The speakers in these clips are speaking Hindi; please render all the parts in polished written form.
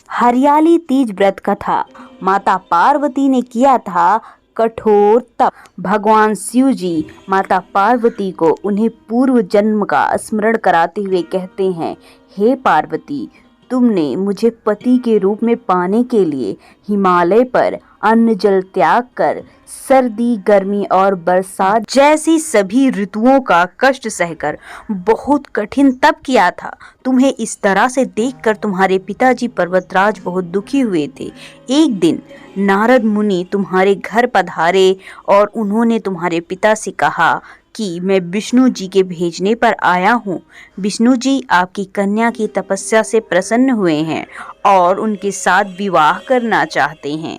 हरियाली तीज व्रत कथा। माता पार्वती ने किया था कठोर तप। भगवान शिव जी माता पार्वती को उन्हें पूर्व जन्म का स्मरण कराते हुए कहते हैं, हे पार्वती, तुमने मुझे पति के रूप में पाने के लिए हिमालय पर अन्न जल त्याग कर सर्दी, गर्मी और बरसात जैसी सभी ऋतुओं का कष्ट सहकर बहुत कठिन तप किया था। तुम्हें इस तरह से देखकर तुम्हारे पिताजी पर्वतराज बहुत दुखी हुए थे। एक दिन नारद मुनि तुम्हारे घर पधारे और उन्होंने तुम्हारे पिता से कहा कि मैं विष्णु जी के भेजने पर आया हूँ। विष्णु जी आपकी कन्या की तपस्या से प्रसन्न हुए हैं और उनके साथ विवाह करना चाहते हैं।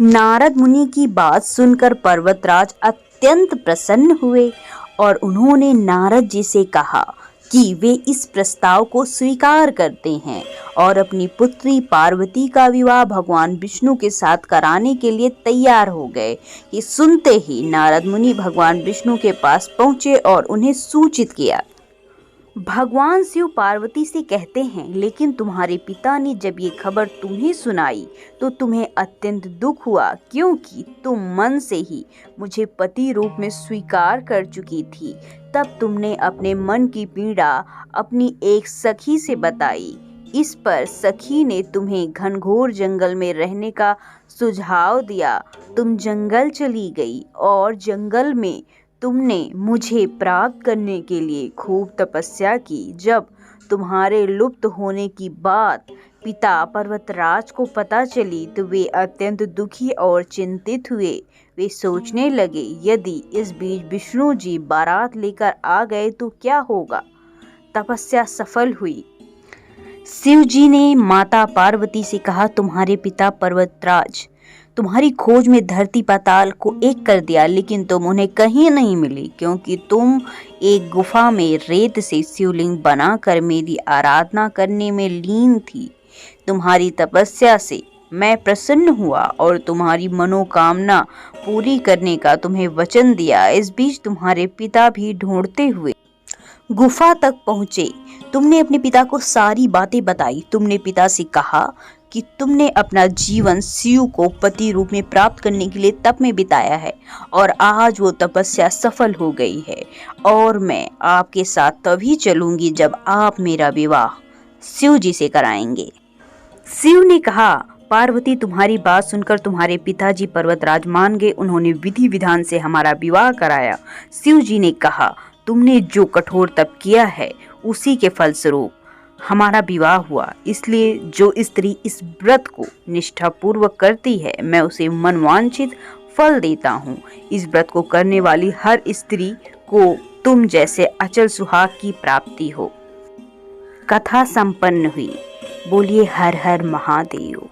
नारद मुनि की बात सुनकर पर्वतराज अत्यंत प्रसन्न हुए और उन्होंने नारद जी से कहा कि वे इस प्रस्ताव को स्वीकार करते हैं और अपनी पुत्री पार्वती का विवाह भगवान विष्णु के साथ कराने के लिए तैयार हो गए। ये सुनते ही नारद मुनि भगवान विष्णु के पास पहुंचे और उन्हें सूचित किया। भगवान शिव पार्वती से कहते हैं, लेकिन तुम्हारे पिता ने जब ये खबर तुम्हें सुनाई तो तुम्हें अत्यंत दुख हुआ, क्योंकि तुम मन से ही मुझे पति रूप में स्वीकार कर चुकी थी। तब तुमने अपने मन की पीड़ा अपनी एक सखी से बताई। इस पर सखी ने तुम्हें घनघोर जंगल में रहने का सुझाव दिया। तुम जंगल चली गई और जंगल में तुमने मुझे प्राप्त करने के लिए खूब तपस्या की। जब तुम्हारे लुप्त होने की बात पिता पर्वतराज को पता चली तो वे अत्यंत दुखी और चिंतित हुए। वे सोचने लगे, यदि इस बीच विष्णु जी बारात लेकर आ गए तो क्या होगा। तपस्या सफल हुई। शिव जी ने माता पार्वती से कहा, तुम्हारे पिता पर्वतराज तुम्हारी खोज में धरती पाताल को एक कर दिया, लेकिन तुम उन्हें कहीं नहीं मिली, क्योंकि तुम एक गुफा में रेत से शिवलिंग बनाकर मेरी आराधना करने में लीन थी। तुम्हारी तपस्या से मैं प्रसन्न हुआ और तुम्हारी मनोकामना पूरी करने का तुम्हें वचन दिया। इस बीच तुम्हारे पिता भी ढूंढते हुए गुफा तक पहुंचे। तुमने अपने पिता को सारी बातें बताई। तुमने पिता से कहा कि तुमने अपना जीवन शिव को पति रूप में प्राप्त करने के लिए तप में बिताया है और आज वो तपस्या सफल हो गई है और मैं आपके साथ तभी चलूंगी जब आप मेरा विवाह शिव जी से कराएंगे। शिव ने कहा, पार्वती, तुम्हारी बात सुनकर तुम्हारे पिताजी पर्वतराज मान गए। उन्होंने विधि विधान से हमारा विवाह कराया। शिव जी ने कहा, तुमने जो कठोर तप किया है उसी के फलस्वरूप हमारा विवाह हुआ। इसलिए जो स्त्री इस व्रत को निष्ठापूर्वक करती है, मैं उसे मनवांछित फल देता हूँ। इस व्रत को करने वाली हर स्त्री को तुम जैसे अचल सुहाग की प्राप्ति हो। कथा संपन्न हुई। बोलिए हर हर महादेव।